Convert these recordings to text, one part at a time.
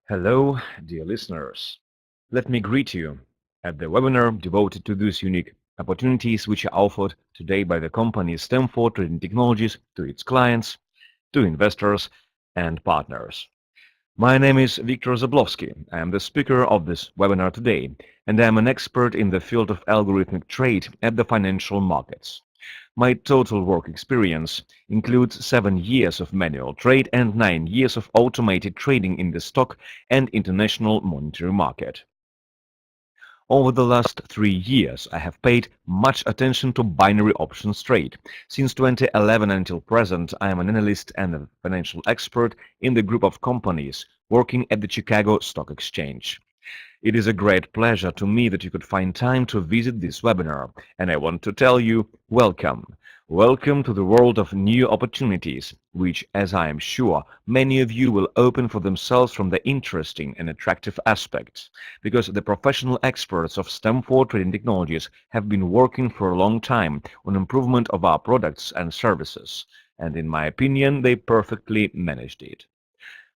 Hello, dear listeners. Let me greet you at the webinar devoted to these unique opportunities which are offered today by the company Stanford Trading Technologies to its clients, to investors, and partners. My name is Viktor Zablowski. I am the speaker of this webinar today, and I am an expert in the field of algorithmic trade at the financial markets. My total work experience includes 7 years of manual trade and 9 years of automated trading in the stock and international monetary market. Over the last 3 years, I have paid much attention to binary options trade. Since 2011 until present, I am an analyst and a financial expert in the group of companies working at the Chicago Stock Exchange. It is a great pleasure to me that you could find time to visit this webinar, and I want to tell you, welcome. Welcome to the world of new opportunities, which, as I am sure, many of you will open for themselves from the interesting and attractive aspects, because the professional experts of Stanford Trading Technologies have been working for a long time on improvement of our products and services, and in my opinion, they perfectly managed it.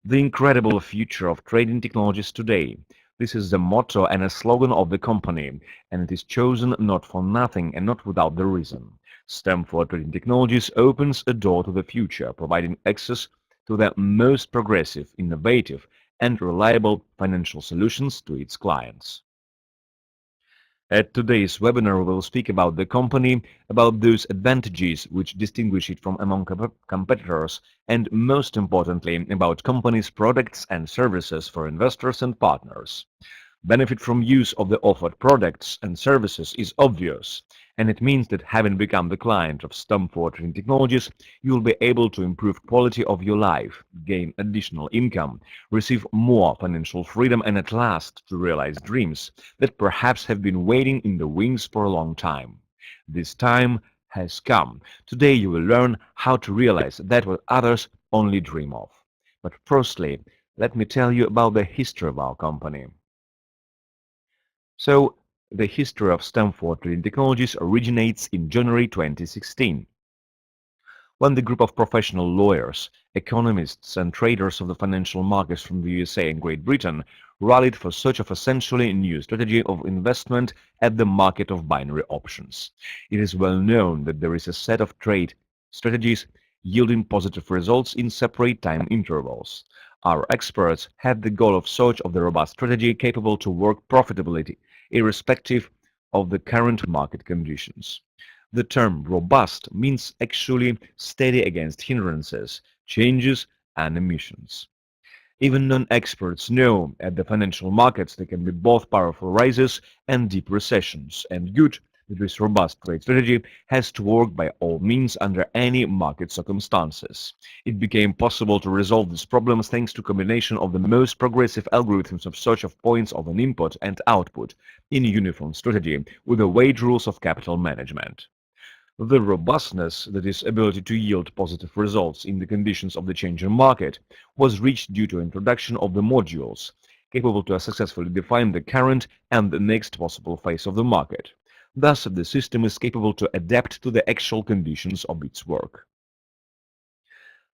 The incredible future of trading technologies today. This is the motto and a slogan of the company, and it is chosen not for nothing and not without the reason. Stanford Trading Technologies opens a door to the future, providing access to the most progressive, innovative, and reliable financial solutions to its clients. At today's webinar, we will speak about the company, about those advantages which distinguish it from among competitors, and most importantly, about company's products and services for investors and partners. Benefit from use of the offered products and services is obvious, and it means that having become the client of Stanford Trading Technologies, you will be able to improve quality of your life, gain additional income, receive more financial freedom, and at last to realize dreams that perhaps have been waiting in the wings for a long time. This time has come. Today you will learn how to realize that what others only dream of. But firstly, let me tell you about the history of our company. So, the history of Stanford Trading Technologies originates in January 2016, when the group of professional lawyers, economists, and traders of the financial markets from the USA and Great Britain rallied for search of essentially new strategy of investment at the market of binary options. It is well known that there is a set of trade strategies yielding positive results in separate time intervals. Our experts had the goal of search of the robust strategy capable to work profitably irrespective of the current market conditions. The term robust means actually steady against hindrances, changes, and emissions. Even non-experts know at the financial markets there can be both powerful rises and deep recessions, and good that this robust trade strategy has to work by all means under any market circumstances. It became possible to resolve these problems thanks to a combination of the most progressive algorithms of search of points of an input and output in a uniform strategy with the wage rules of capital management. The robustness, that is, ability to yield positive results in the conditions of the changing market, was reached due to introduction of the modules, capable to successfully define the current and the next possible phase of the market. Thus, the system is capable to adapt to the actual conditions of its work.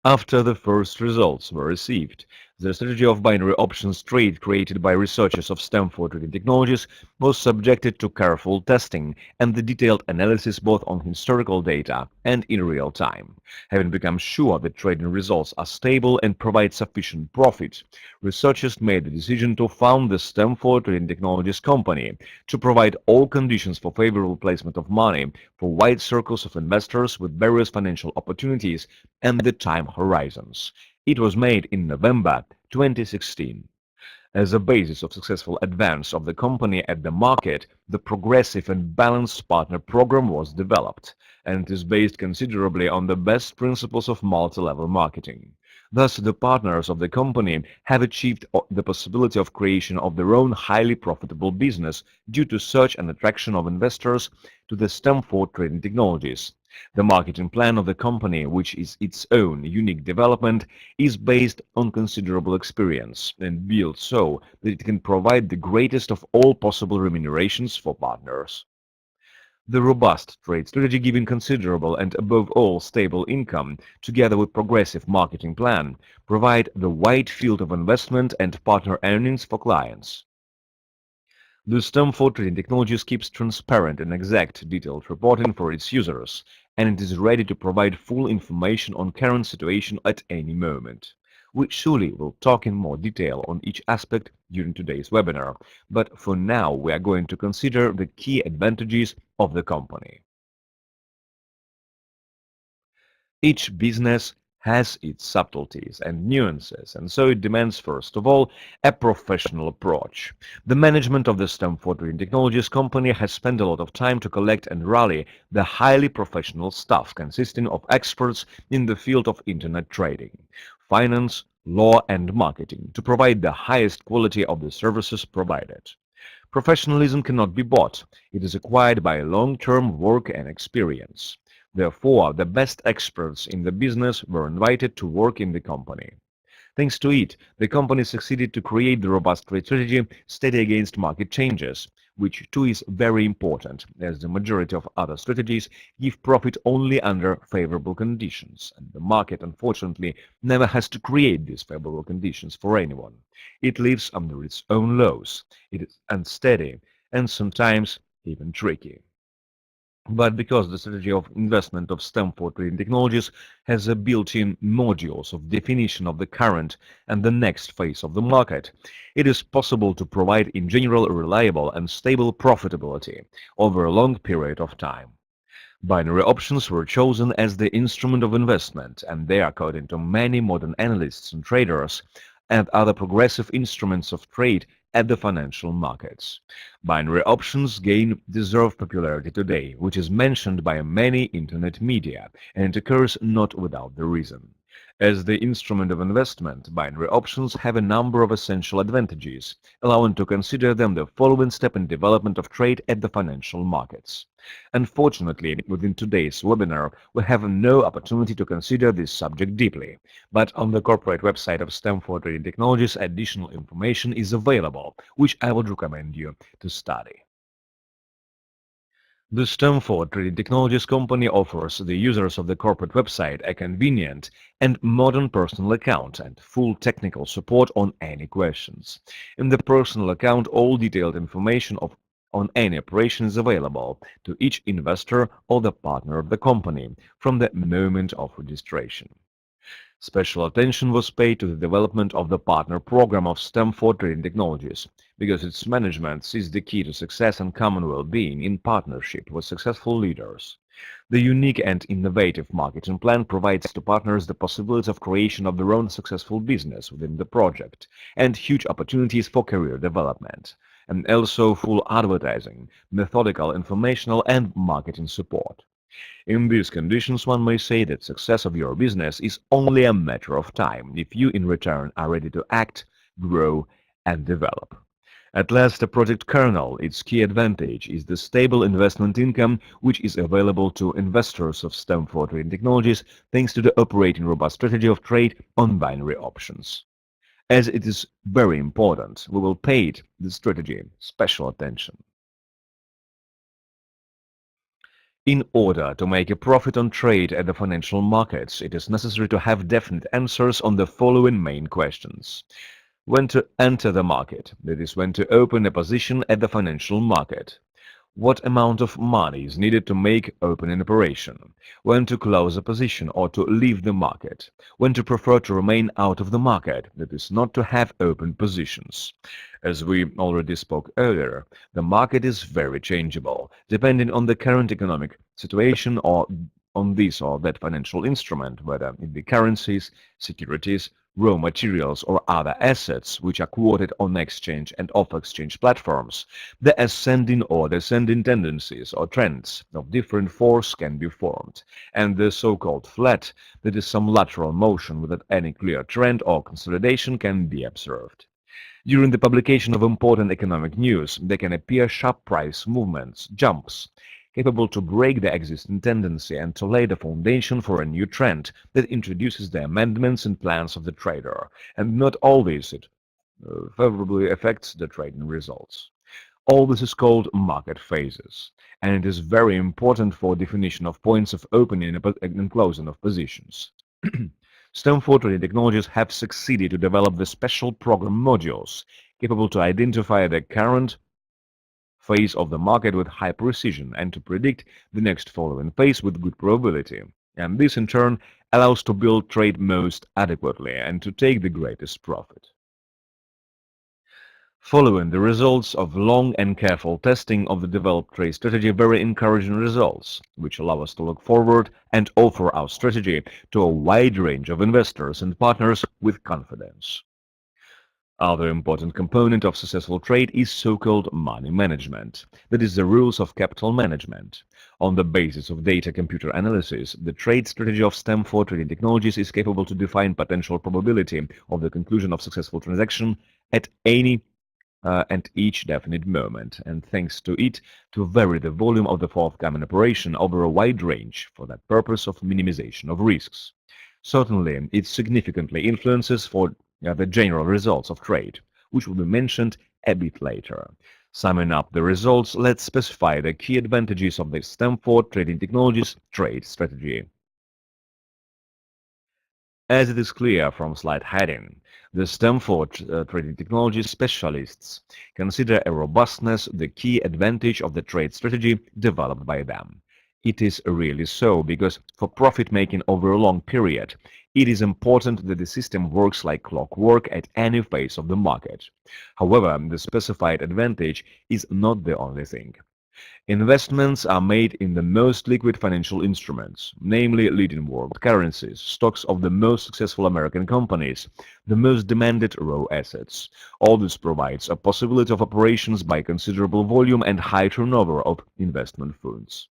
After the first results were received, the strategy of binary options trade created by researchers of Stanford Trading Technologies was subjected to careful testing and the detailed analysis both on historical data and in real time. Having become sure that trading results are stable and provide sufficient profit, researchers made the decision to found the Stanford Trading Technologies company to provide all conditions for favorable placement of money for wide circles of investors with various financial opportunities and the time horizons. It was made in November 2016. As a basis of successful advance of the company at the market, the Progressive and Balanced Partner Program was developed, and is based considerably on the best principles of multi-level marketing. Thus, the partners of the company have achieved the possibility of creation of their own highly profitable business due to such an attraction of investors to the Stanford Trading Technologies. The marketing plan of the company, which is its own unique development, is based on considerable experience and built so that it can provide the greatest of all possible remunerations for partners. The robust trade strategy, giving considerable and above all stable income, together with progressive marketing plan, provide the wide field of investment and partner earnings for clients. The Stamford Trading Technologies keeps transparent and exact detailed reporting for its users, and it is ready to provide full information on current situation at any moment. We surely will talk in more detail on each aspect during today's webinar, but for now we are going to consider the key advantages of the company. Each business has its subtleties and nuances, and so it demands, first of all, a professional approach. The management of the Stamford Trading Technologies company has spent a lot of time to collect and rally the highly professional staff consisting of experts in the field of internet trading, finance, law, and marketing to provide the highest quality of the services provided. Professionalism cannot be bought. It is acquired by long-term work and experience. Therefore, the best experts in the business were invited to work in the company. Thanks to it, the company succeeded to create the robust trade strategy steady against market changes, which too is very important, as the majority of other strategies give profit only under favorable conditions, and the market unfortunately never has to create these favorable conditions for anyone. It lives under its own laws. It is unsteady and sometimes even tricky. But because the strategy of investment of Stamford Trading Technologies has a built-in modules of definition of the current and the next phase of the market, it is possible to provide in general reliable and stable profitability over a long period of time. Binary options were chosen as the instrument of investment, and they, according to many modern analysts and traders, and other progressive instruments of trade at the financial markets. Binary options gain deserved popularity today, which is mentioned by many internet media, and it occurs not without the reason. As the instrument of investment, binary options have a number of essential advantages, allowing to consider them the following step in development of trade at the financial markets. Unfortunately, within today's webinar, we have no opportunity to consider this subject deeply, but on the corporate website of Stamford Trading Technologies, additional information is available, which I would recommend you to study. The Stamford Trading Technologies company offers the users of the corporate website a convenient and modern personal account and full technical support on any questions. In the personal account, all detailed information on any operation is available to each investor or the partner of the company from the moment of registration. Special attention was paid to the development of the partner program of Stamford Trading Technologies, because its management sees the key to success and common well-being in partnership with successful leaders. The unique and innovative marketing plan provides to partners the possibility of creation of their own successful business within the project and huge opportunities for career development, and also full advertising, methodical informational and marketing support. In these conditions, one may say that success of your business is only a matter of time if you in return are ready to act, grow, and develop. At last, the project kernel, its key advantage is the stable investment income which is available to investors of Stamford Trading Technologies thanks to the operating robust strategy of trade on binary options. As it is very important, we will pay this strategy special attention. In order to make a profit on trade at the financial markets, it is necessary to have definite answers on the following main questions. When to enter the market, that is, when to open a position at the financial market. What amount of money is needed to make open an operation? When to close a position or to leave the market? When to prefer to remain out of the market, that is, not to have open positions? As we already spoke earlier, the market is very changeable, depending on the current economic situation or on this or that financial instrument, whether it be currencies, securities, raw materials, or other assets which are quoted on exchange and off-exchange platforms. The ascending or descending tendencies or trends of different force can be formed, and the so-called flat, that is some lateral motion without any clear trend or consolidation, can be observed. During the publication of important economic news, there can appear sharp price movements, jumps, capable to break the existing tendency and to lay the foundation for a new trend that introduces the amendments and plans of the trader, and not always it favorably affects the trading results. All this is called market phases, and it is very important for definition of points of opening and closing of positions. Stanford Trading Technologies have succeeded to develop the special program modules capable to identify the current phase of the market with high precision and to predict the next following phase with good probability. And this in turn allows to build trade most adequately and to take the greatest profit. Following the results of long and careful testing of the developed trade strategy, very encouraging results, which allow us to look forward and offer our strategy to a wide range of investors and partners with confidence. Other important component of successful trade is so-called money management, that is the rules of capital management. On the basis of data computer analysis, the trade strategy of Stanford Trading Technologies is capable to define potential probability of the conclusion of successful transaction at any and each definite moment, and thanks to it, to vary the volume of the forthcoming operation over a wide range for that purpose of minimization of risks. Certainly, it significantly influences for the general results of trade, which will be mentioned a bit later. Summing up the results, let's specify the key advantages of the Stanford Trading Technologies trade strategy. As it is clear from slide heading, the Stanford Trading Technologies specialists consider a robustness the key advantage of the trade strategy developed by them. It is really so because for profit-making over a long period, it is important that the system works like clockwork at any phase of the market. However, the specified advantage is not the only thing. Investments are made in the most liquid financial instruments, namely leading world currencies, stocks of the most successful American companies, the most demanded raw assets. All this provides a possibility of operations by considerable volume and high turnover of investment funds.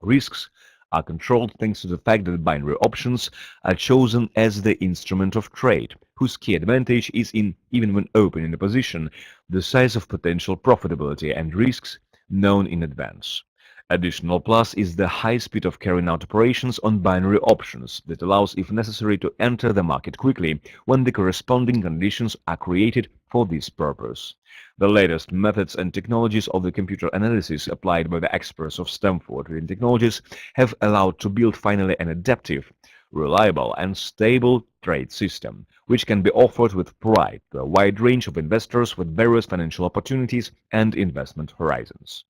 Risks are controlled thanks to the fact that binary options are chosen as the instrument of trade, whose key advantage is in, even when opening a position, the size of potential profitability and risks known in advance. Additional plus is the high speed of carrying out operations on binary options that allows, if necessary, to enter the market quickly when the corresponding conditions are created for this purpose. The latest methods and technologies of the computer analysis applied by the experts of Stanford Trading Technologies have allowed to build finally an adaptive, reliable and stable trade system, which can be offered with pride to a wide range of investors with various financial opportunities and investment horizons.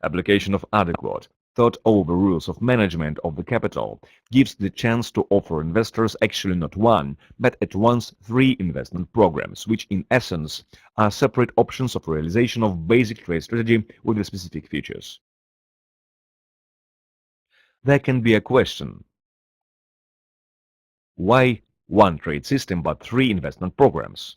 Application of adequate, thought-over rules of management of the capital gives the chance to offer investors actually not one, but at once three investment programs, which in essence are separate options of realization of basic trade strategy with the specific features. There can be a question: why one trade system but three investment programs?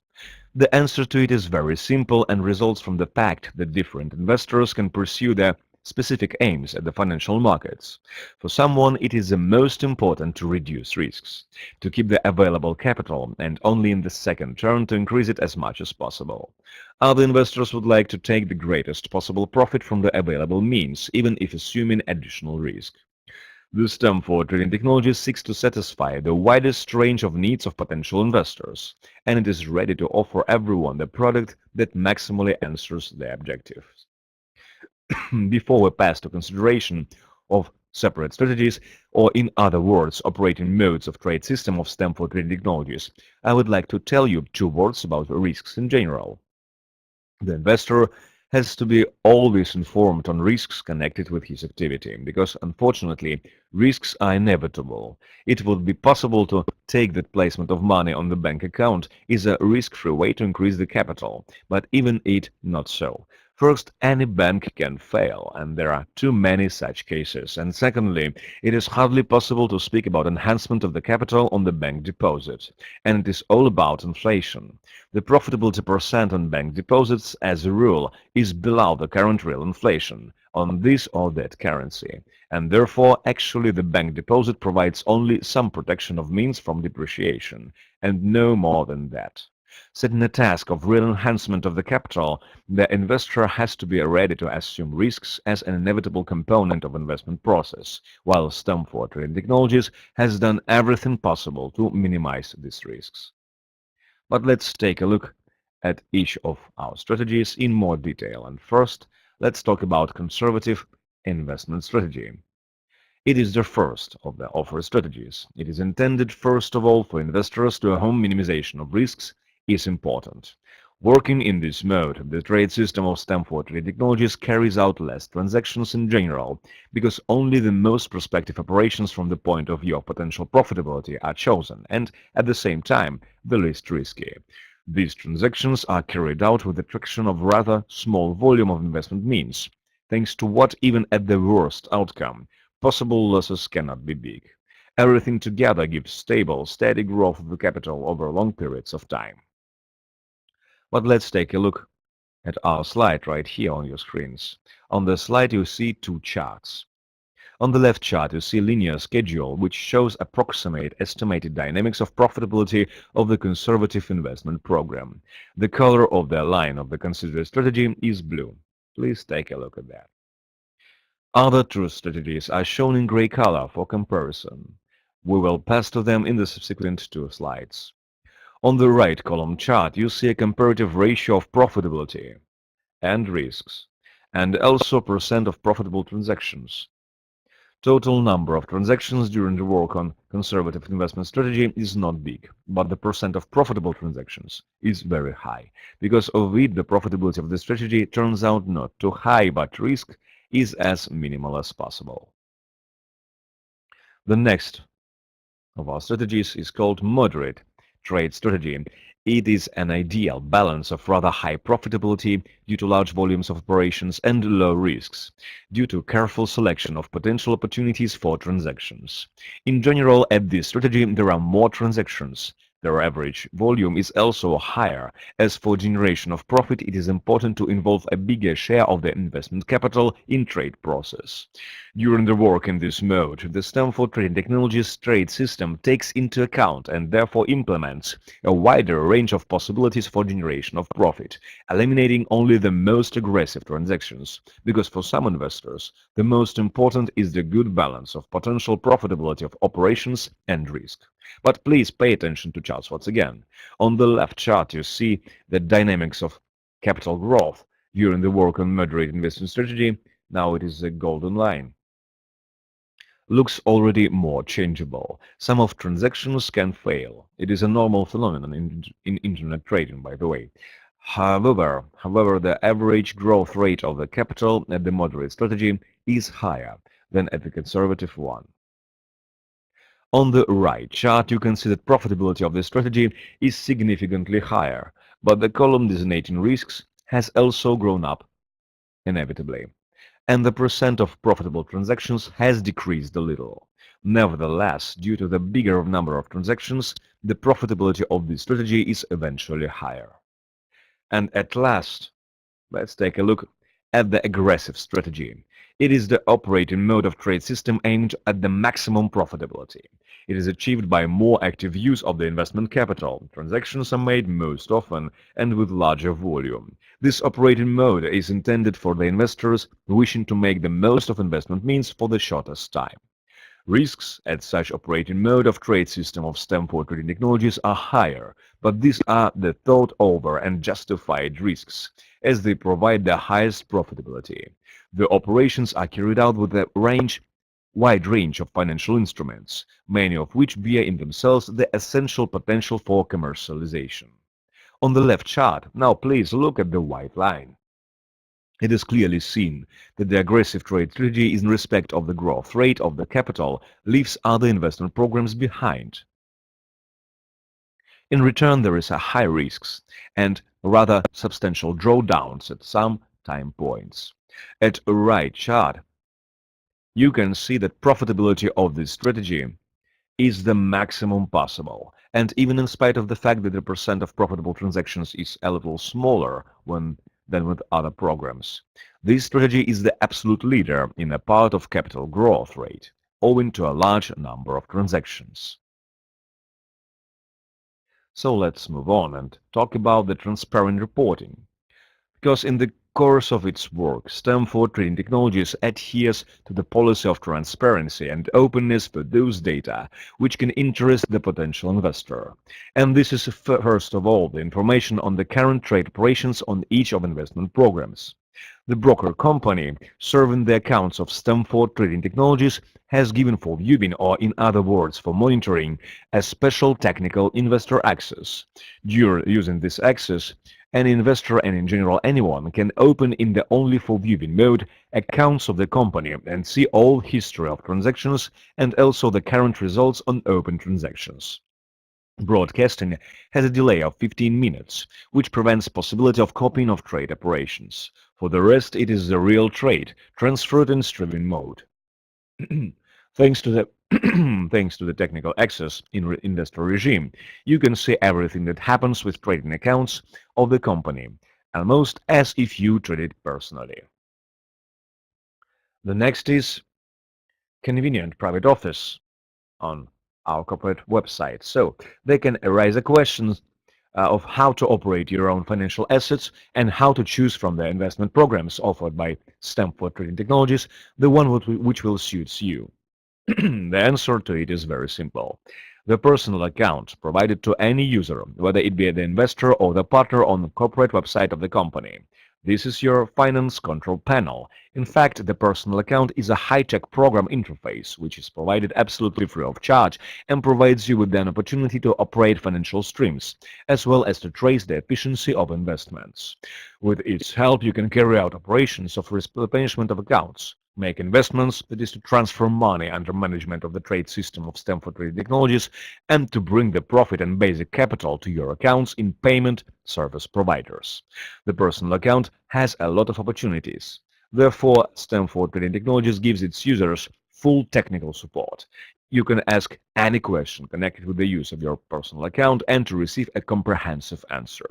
The answer to it is very simple and results from the fact that different investors can pursue their specific aims at the financial markets. For someone, it is the most important to reduce risks, to keep the available capital, and only in the second turn to increase it as much as possible. Other investors would like to take the greatest possible profit from the available means, even if assuming additional risk. The Stanford Trading Technologies seeks to satisfy the widest range of needs of potential investors, and it is ready to offer everyone the product that maximally answers their objectives. Before we pass to consideration of separate strategies, or in other words, operating modes of trade system of Stanford Trading Technologies, I would like to tell you two words about risks in general. The investor has to be always informed on risks connected with his activity, because unfortunately, risks are inevitable. It would be possible to take that placement of money on the bank account is a risk-free way to increase the capital, but even it not so. First, any bank can fail, and there are too many such cases. And secondly, it is hardly possible to speak about enhancement of the capital on the bank deposit. And it is all about inflation. The profitability percent on bank deposits, as a rule, is below the current real inflation on this or that currency. And therefore, actually, the bank deposit provides only some protection of means from depreciation, and no more than that. Setting a task of real enhancement of the capital, the investor has to be ready to assume risks as an inevitable component of investment process, while Stanford Trading Technologies has done everything possible to minimize these risks. But let's take a look at each of our strategies in more detail. And first, let's talk about conservative investment strategy. It is the first of the offered strategies. It is intended first of all for investors to whom minimization of risks is important. Working in this mode, the trade system of Stanford Trade Technologies carries out less transactions in general, because only the most prospective operations from the point of view of potential profitability are chosen, and at the same time, the least risky. These transactions are carried out with the traction of rather small volume of investment means, thanks to what, even at the worst outcome, possible losses cannot be big. Everything together gives stable, steady growth of the capital over long periods of time. But let's take a look at our slide right here on your screens. On the slide you see two charts. On the left chart you see a linear schedule which shows approximate estimated dynamics of profitability of the conservative investment program. The color of the line of the considered strategy is blue. Please take a look at that. Other true strategies are shown in gray color for comparison. We will pass to them in the subsequent two slides. On the right column chart, you see a comparative ratio of profitability and risks, and also percent of profitable transactions. Total number of transactions during the work on conservative investment strategy is not big, but the percent of profitable transactions is very high. Because of it, the profitability of the strategy turns out not too high, but risk is as minimal as possible. The next of our strategies is called moderate trade strategy. It is an ideal balance of rather high profitability due to large volumes of operations and low risks, due to careful selection of potential opportunities for transactions. In general, at this strategy there are more transactions. Their average volume is also higher. As for generation of profit, it is important to involve a bigger share of the investment capital in trade process. During the work in this mode, the Stanford Trade Technologies trade system takes into account and therefore implements a wider range of possibilities for generation of profit, eliminating only the most aggressive transactions, because for some investors, the most important is the good balance of potential profitability of operations and risk. But please pay attention to charts once again. On the left chart, you see the dynamics of capital growth during the work on moderate investment strategy. Now it is a golden line. Looks already more changeable. Some of transactions can fail. It is a normal phenomenon in internet trading, by the way. However, the average growth rate of the capital at the moderate strategy is higher than at the conservative one. On the right chart, you can see that profitability of the strategy is significantly higher, but the column designating risks has also grown up inevitably, and the percent of profitable transactions has decreased a little. Nevertheless, due to the bigger number of transactions, the profitability of this strategy is eventually higher. And at last, let's take a look at the aggressive strategy. It is the operating mode of trade system aimed at the maximum profitability. It is achieved by more active use of the investment capital. Transactions are made most often and with larger volume. This operating mode is intended for the investors wishing to make the most of investment means for the shortest time. Risks at such operating mode of trade system of Stanford Trade Technologies are higher, but these are the thought over and justified risks, as they provide the highest profitability. The operations are carried out with a wide range of financial instruments, many of which bear in themselves the essential potential for commercialization. On the left chart, now please look at the white line. It is clearly seen that the aggressive trade strategy in respect of the growth rate of the capital leaves other investment programs behind. In return, there is a high risks and rather substantial drawdowns at some time points. At the right chart, you can see that profitability of this strategy is the maximum possible, and even in spite of the fact that the percent of profitable transactions is a little smaller than with other programs. This strategy is the absolute leader in a part of capital growth rate, owing to a large number of transactions. So let's move on and talk about the transparent reporting. Because in the course of its work, Stanford Trading Technologies adheres to the policy of transparency and openness for those data which can interest the potential investor. And this is first of all the information on the current trade operations on each of investment programs. The broker company serving the accounts of Stanford Trading Technologies has given for viewing, or in other words for monitoring, a special technical investor access. Using this access, an investor and in general anyone can open in the only for viewing mode accounts of the company and see all history of transactions and also the current results on open transactions. Broadcasting has a delay of 15 minutes, which prevents possibility of copying of trade operations. For the rest, it is the real trade, transferred in streaming mode. Thanks to the thanks to the technical access in investor regime, you can see everything that happens with trading accounts of the company, almost as if you traded personally. The next is convenient private office on our corporate website. So they can arise a question of how to operate your own financial assets and how to choose from the investment programs offered by Stanford Trading Technologies the one which will suit you. The answer to it is very simple. The personal account provided to any user, whether it be the investor or the partner on the corporate website of the company. This is your finance control panel. In fact, the personal account is a high-tech program interface which is provided absolutely free of charge and provides you with an opportunity to operate financial streams, as well as to trace the efficiency of investments. With its help, you can carry out operations of replenishment of accounts, make investments, that is to transfer money under management of the trade system of Stanford Trading Technologies, and to bring the profit and basic capital to your accounts in payment service providers. The personal account has a lot of opportunities. Therefore, Stanford Trading Technologies gives its users full technical support. You can ask any question connected with the use of your personal account and to receive a comprehensive answer.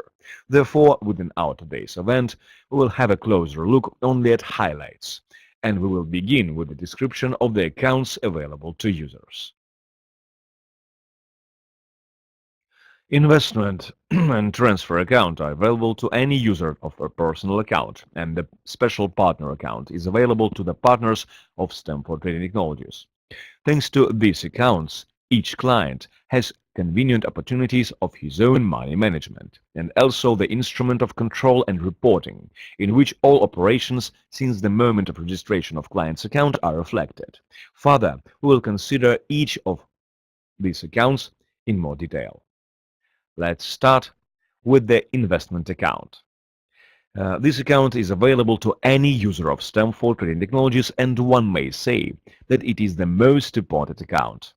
Therefore, within our today's event, we will have a closer look only at highlights, and we will begin with the description of the accounts available to users. Investment and transfer account are available to any user of a personal account, and the special partner account is available to the partners of Stanford Trading Technologies. Thanks to these accounts, each client has convenient opportunities of his own money management, and also the instrument of control and reporting, in which all operations since the moment of registration of client's account are reflected. Further, we will consider each of these accounts in more detail. Let's start with the investment account. This account is available to any user of Stanford Trading Technologies, and one may say that it is the most important account.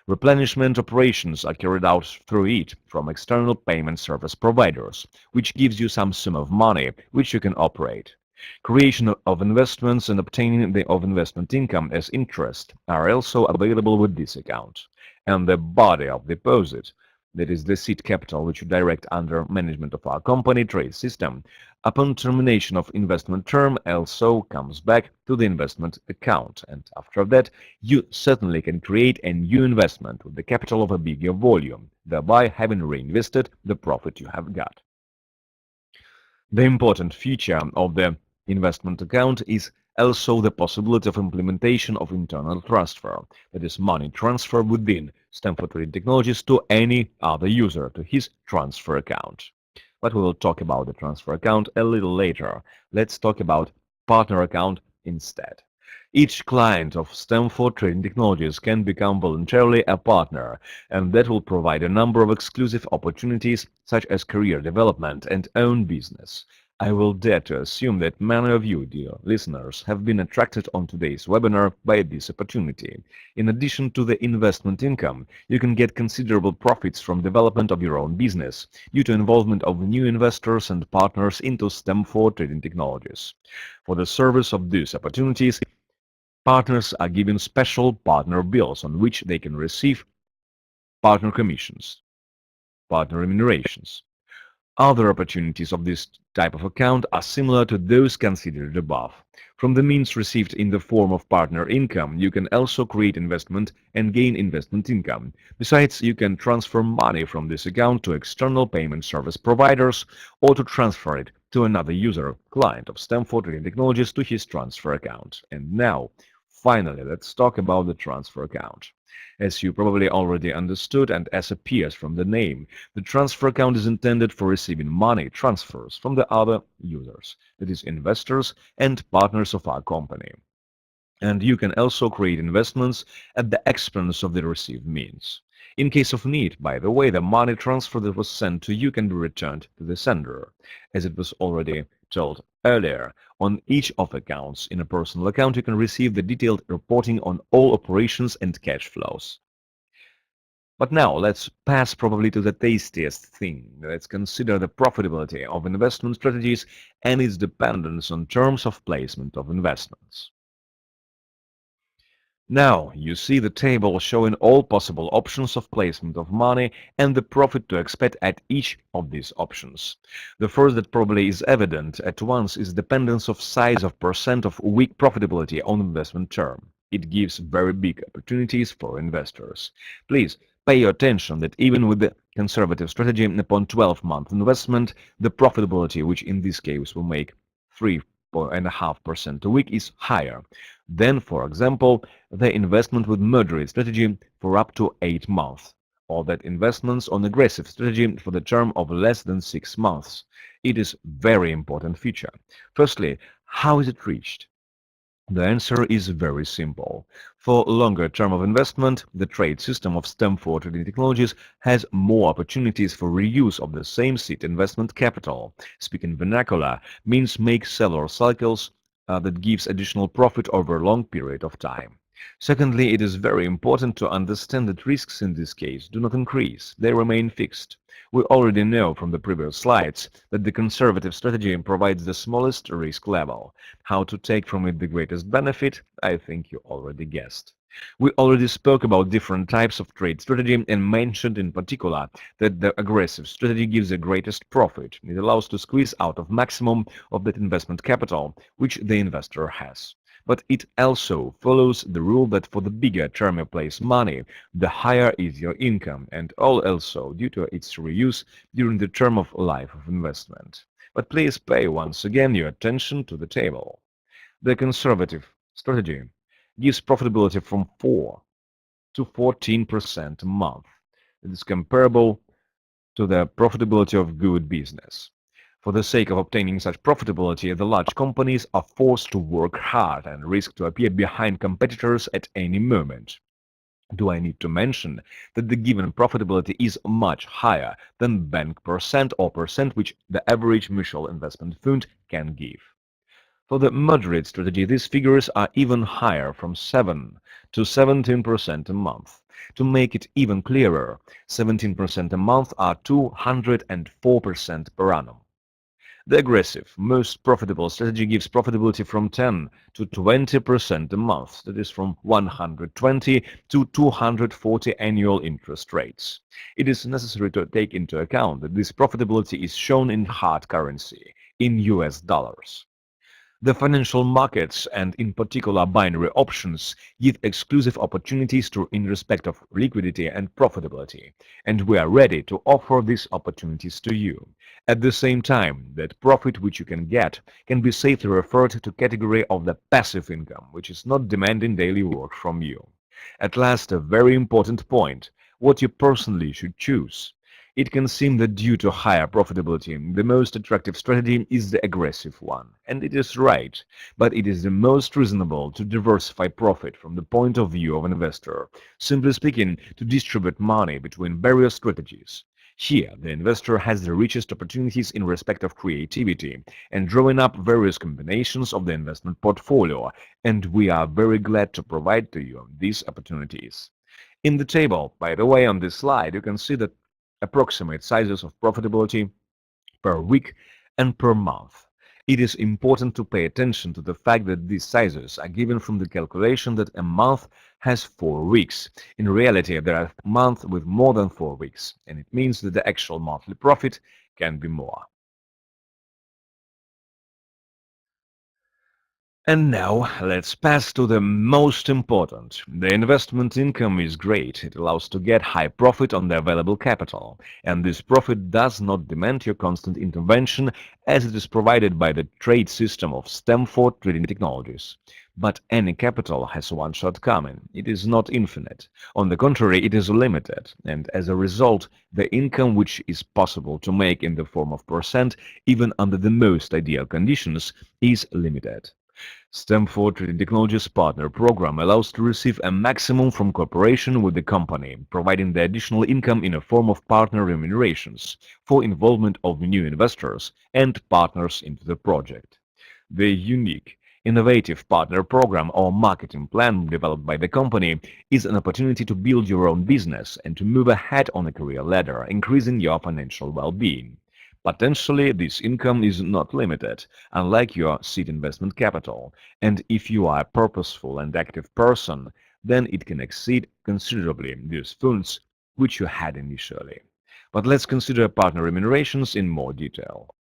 Replenishment operations are carried out through it from external payment service providers, which gives you some sum of money which you can operate. Creation of investments and obtaining of investment income as interest are also available with this account. And the body of deposit, that is the seed capital which you direct under management of our company trade system, upon termination of investment term also comes back to the investment account, and after that you certainly can create a new investment with the capital of a bigger volume, thereby having reinvested the profit you have got. The important feature of the investment account is also the possibility of implementation of internal transfer, that is money transfer within Stanford Trading Technologies to any other user to his transfer account. But we will talk about the transfer account a little later. Let's talk about partner account instead. Each client of Stanford Trading Technologies can become voluntarily a partner, and that will provide a number of exclusive opportunities such as career development and own business. I will dare to assume that many of you, dear listeners, have been attracted on today's webinar by this opportunity. In addition to the investment income, you can get considerable profits from development of your own business due to involvement of new investors and partners into Stanford Trading Technologies. For the service of these opportunities, partners are given special partner bills on which they can receive partner commissions, partner remunerations. Other opportunities of this type of account are similar to those considered above. From the means received in the form of partner income, you can also create investment and gain investment income. Besides, you can transfer money from this account to external payment service providers or to transfer it to another user, client of Stanford Trading Technologies, to his transfer account. And now, finally, let's talk about the transfer account. As you probably already understood and as appears from the name, the transfer account is intended for receiving money transfers from the other users, that is, investors and partners of our company. And you can also create investments at the expense of the received means. In case of need, by the way, the money transfer that was sent to you can be returned to the sender. As it was already told earlier, on each of accounts in a personal account, you can receive the detailed reporting on all operations and cash flows. But now let's pass probably to the tastiest thing. Let's consider the profitability of investment strategies and its dependence on terms of placement of investments. Now, you see the table showing all possible options of placement of money and the profit to expect at each of these options. The first that probably is evident at once is dependence of size of percent of weak profitability on investment term. It gives very big opportunities for investors. Please pay attention that even with the conservative strategy upon 12-month investment, the profitability, which in this case will make 3.5% a week, is higher than, for example, the investment with moderate strategy for up to 8 months, or that investments on aggressive strategy for the term of less than 6 months. It is very important feature. Firstly, how is it reached? The answer is very simple. For longer term of investment, the trade system of Stanford Trading Technologies has more opportunities for reuse of the same seed investment capital. Speaking vernacular, means make seller cycles that gives additional profit over a long period of time. Secondly, it is very important to understand that risks in this case do not increase, they remain fixed. We already know from the previous slides that the conservative strategy provides the smallest risk level. How to take from it the greatest benefit, I think you already guessed. We already spoke about different types of trade strategy and mentioned in particular that the aggressive strategy gives the greatest profit. It allows to squeeze out of maximum of that investment capital which the investor has. But it also follows the rule that for the bigger term you place money, the higher is your income, and all also due to its reuse during the term of life of investment. But please pay once again your attention to the table. The conservative strategy gives profitability from 4 to 14% a month. It is comparable to the profitability of good business. For the sake of obtaining such profitability, the large companies are forced to work hard and risk to appear behind competitors at any moment. Do I need to mention that the given profitability is much higher than bank percent or percent which the average mutual investment fund can give? For the moderate strategy, these figures are even higher, from 7 to 17% a month. To make it even clearer, 17% a month are 204% per annum. The aggressive, most profitable strategy gives profitability from 10 to 20% a month, that is from 120 to 240 annual interest rates. It is necessary to take into account that this profitability is shown in hard currency, in US dollars. The financial markets, and in particular binary options, give exclusive opportunities in respect of liquidity and profitability, and we are ready to offer these opportunities to you. At the same time, that profit which you can get can be safely referred to category of the passive income, which is not demanding daily work from you. At last, a very important point, what you personally should choose. It can seem that due to higher profitability, the most attractive strategy is the aggressive one, and it is right, but it is the most reasonable to diversify profit from the point of view of an investor, simply speaking, to distribute money between various strategies. Here, the investor has the richest opportunities in respect of creativity and drawing up various combinations of the investment portfolio, and we are very glad to provide to you these opportunities. In the table, by the way, on this slide, you can see that approximate sizes of profitability per week and per month. It is important to pay attention to the fact that these sizes are given from the calculation that a month has 4 weeks. In reality, there are months with more than 4 weeks, and it means that the actual monthly profit can be more. And now let's pass to the most important. The investment income is great. It allows to get high profit on the available capital. And this profit does not demand your constant intervention as it is provided by the trade system of Stamford Trading Technologies. But any capital has one shortcoming. It is not infinite. On the contrary, it is limited. And as a result, the income which is possible to make in the form of percent, even under the most ideal conditions, is limited. Stamford Trading Technologies Partner Program allows to receive a maximum from cooperation with the company, providing the additional income in a form of partner remunerations for involvement of new investors and partners into the project. The unique, innovative partner program or marketing plan developed by the company is an opportunity to build your own business and to move ahead on a career ladder, increasing your financial well-being. Potentially, this income is not limited, unlike your seed investment capital, and if you are a purposeful and active person, then it can exceed considerably these funds which you had initially. But let's consider partner remunerations in more detail.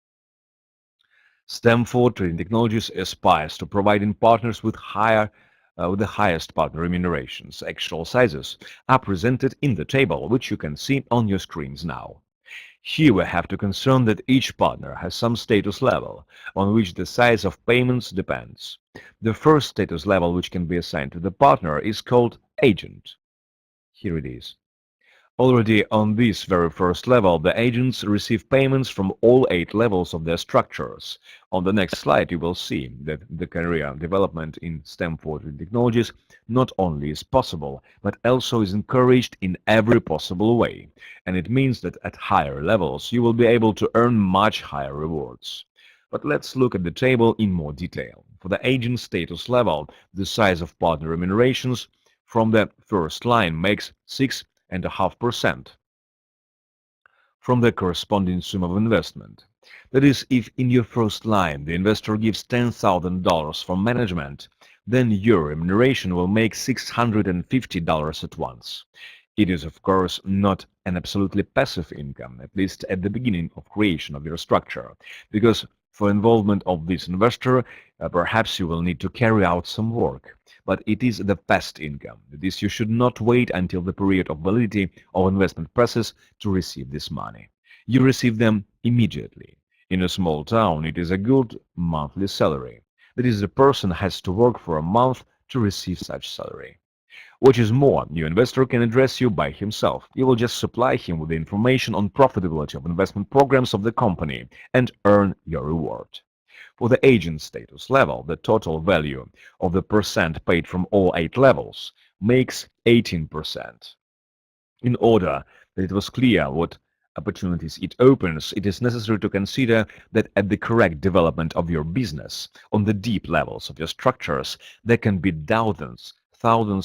Stamford Trading Technologies aspires to providing partners with the highest partner remunerations. Actual sizes are presented in the table, which you can see on your screens now. Here we have to concern that each partner has some status level, on which the size of payments depends. The first status level which can be assigned to the partner is called agent. Here it is. Already on this very first level, the agents receive payments from all 8 levels of their structures. On the next slide, you will see that the career development in Stamford Technologies not only is possible, but also is encouraged in every possible way. And it means that at higher levels, you will be able to earn much higher rewards. But let's look at the table in more detail. For the agent status level, the size of partner remunerations from the first line makes 6.5% from the corresponding sum of investment. That is, if in your first line the investor gives $10,000 for management, then your remuneration will make $650 at once. It is, of course, not an absolutely passive income, at least at the beginning of creation of your structure, because for involvement of this investor, perhaps you will need to carry out some work. But it is the fast income. That is, you should not wait until the period of validity of investment process to receive this money. You receive them immediately. In a small town, it is a good monthly salary. That is, the person has to work for a month to receive such salary. What is more, your investor can address you by himself. You will just supply him with the information on profitability of investment programs of the company and earn your reward. For the agent status level, the total value of the percent paid from all 8 levels makes 18%. In order that it was clear what opportunities it opens, it is necessary to consider that at the correct development of your business, on the deep levels of your structures, there can be thousands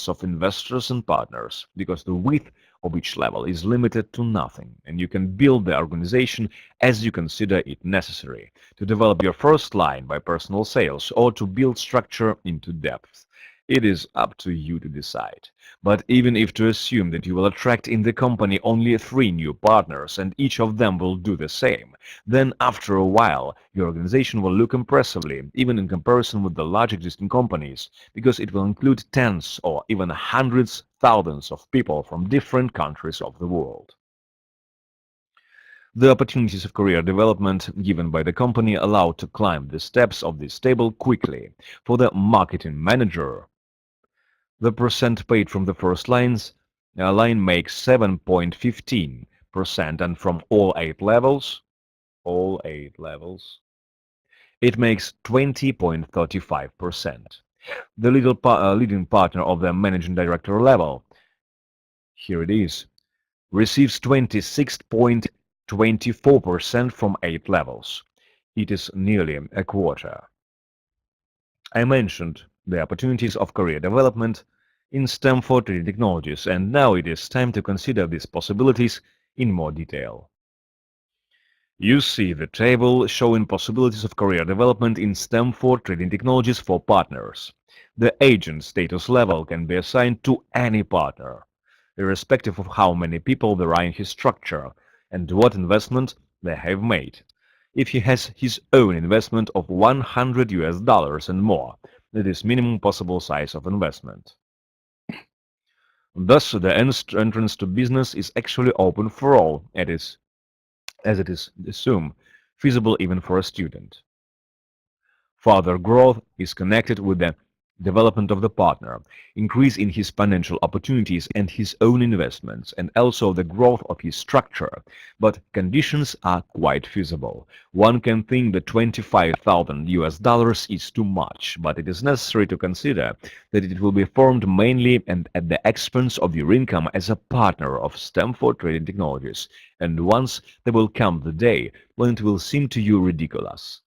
of investors and partners, because the width of each level is limited to nothing, and you can build the organization as you consider it necessary, to develop your first line by personal sales or to build structure into depth. It is up to you to decide. But even if to assume that you will attract in the company only 3 new partners and each of them will do the same, then after a while your organization will look impressively, even in comparison with the large existing companies, because it will include tens or even hundreds, thousands of people from different countries of the world. The opportunities of career development given by the company allow to climb the steps of this table quickly. For the marketing manager, the percent paid from the first line makes 7.15%, and from all 8 levels, it makes 20.35%. The leading partner of the managing director level, here it is, receives 26.24% from 8 levels. It is nearly a quarter. I mentioned the opportunities of career development in Stamford Trading Technologies, and now it is time to consider these possibilities in more detail. You see the table showing possibilities of career development in Stamford Trading Technologies for partners. The agent status level can be assigned to any partner, irrespective of how many people there are in his structure and what investment they have made. If he has his own investment of $100 and more, that is minimum possible size of investment. Thus, the entrance to business is actually open for all, as it is assumed, feasible even for a student. Further growth is connected with the development of the partner, increase in his financial opportunities and his own investments, and also the growth of his structure. But conditions are quite feasible. One can think that $25,000 is too much, but it is necessary to consider that it will be formed mainly and at the expense of your income as a partner of Stanford Trading Technologies, and once there will come the day when it will seem to you ridiculous.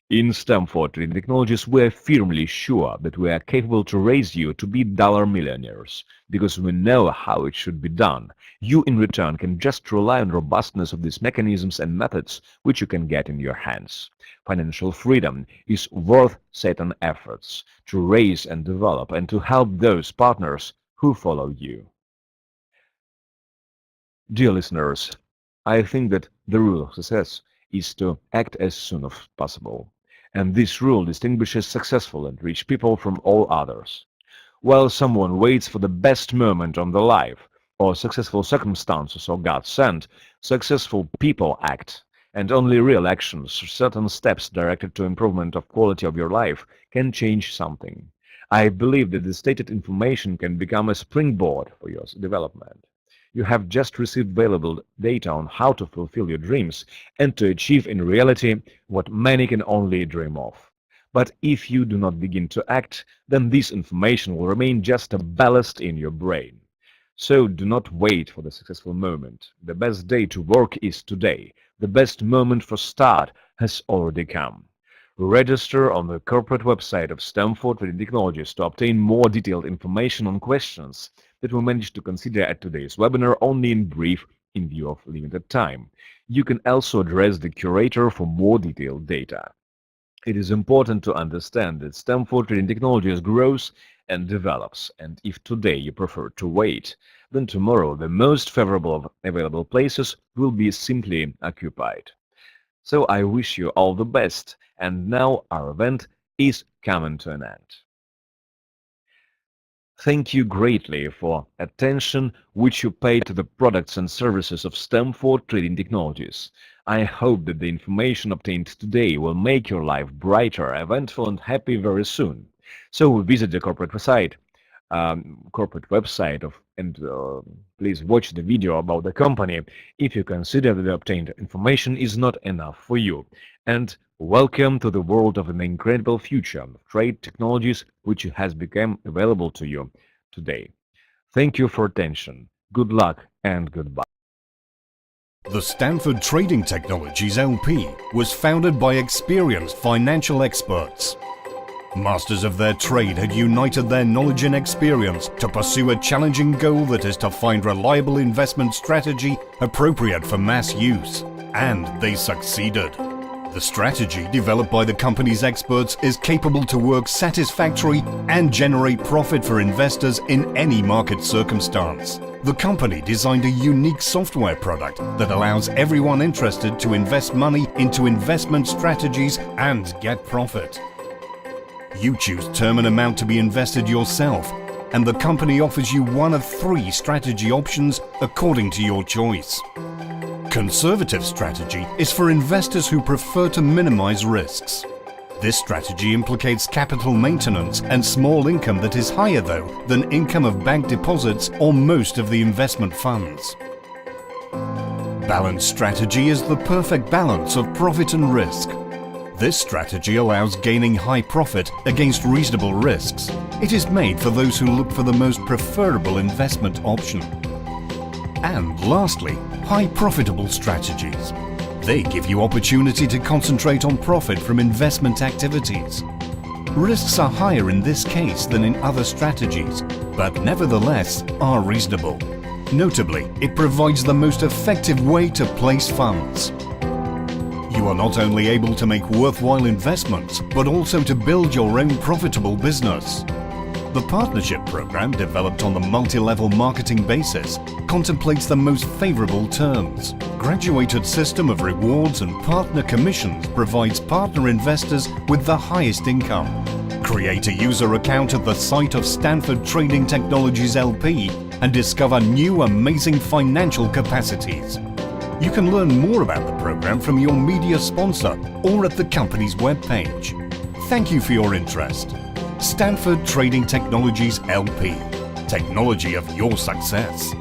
In Stanford Trading Technologies, we are firmly sure that we are capable to raise you to be dollar millionaires, because we know how it should be done. You, in return, can just rely on robustness of these mechanisms and methods which you can get in your hands. Financial freedom is worth certain efforts to raise and develop and to help those partners who follow you. Dear listeners, I think that the rule of success is to act as soon as possible. And this rule distinguishes successful and rich people from all others. While someone waits for the best moment of their life, or successful circumstances or God's send, successful people act, and only real actions, certain steps directed to improvement of quality of your life, can change something. I believe that the stated information can become a springboard for your development. You have just received valuable data on how to fulfill your dreams and to achieve in reality what many can only dream of. But if you do not begin to act, then this information will remain just a ballast in your brain. So do not wait for the successful moment. The best day to work is today. The best moment for start has already come. Register on the corporate website of Stanford Trading Technologies to obtain more detailed information on questions that we managed to consider at today's webinar only in brief in view of limited time. You can also address the curator for more detailed data. It is important to understand that Stanford Trading Technologies grows and develops, and if today you prefer to wait, then tomorrow the most favorable of available places will be simply occupied. So I wish you all the best, and now our event is coming to an end. Thank you greatly for attention which you pay to the products and services of Stanford Trading Technologies. I hope that the information obtained today will make your life brighter, eventful and happy very soon. So visit the corporate website and please watch the video about the company if you consider that the obtained information is not enough for you. And welcome to the world of an incredible future of trade technologies which has become available to you today. Thank you for attention. Good luck and goodbye. The Stanford Trading Technologies LP was founded by experienced financial experts. Masters of their trade had united their knowledge and experience to pursue a challenging goal that is to find reliable investment strategy appropriate for mass use. And they succeeded. The strategy developed by the company's experts is capable to work satisfactory and generate profit for investors in any market circumstance. The company designed a unique software product that allows everyone interested to invest money into investment strategies and get profit. You choose term and amount to be invested yourself, and the company offers you one of 3 strategy options according to your choice. Conservative strategy is for investors who prefer to minimize risks. This strategy implicates capital maintenance and small income that is higher, though, than income of bank deposits or most of the investment funds. Balanced strategy is the perfect balance of profit and risk. This strategy allows gaining high profit against reasonable risks. It is made for those who look for the most preferable investment option. And lastly, high profitable strategies. They give you opportunity to concentrate on profit from investment activities. Risks are higher in this case than in other strategies, but nevertheless are reasonable. Notably, it provides the most effective way to place funds. You are not only able to make worthwhile investments, but also to build your own profitable business. The partnership program, developed on the multi-level marketing basis, contemplates the most favorable terms. Graduated system of rewards and partner commissions provides partner investors with the highest income. Create a user account at the site of Stanford Trading Technologies LP and discover new amazing financial capacities. You can learn more about the program from your media sponsor or at the company's webpage. Thank you for your interest. Stanford Trading Technologies LP. Technology of your success.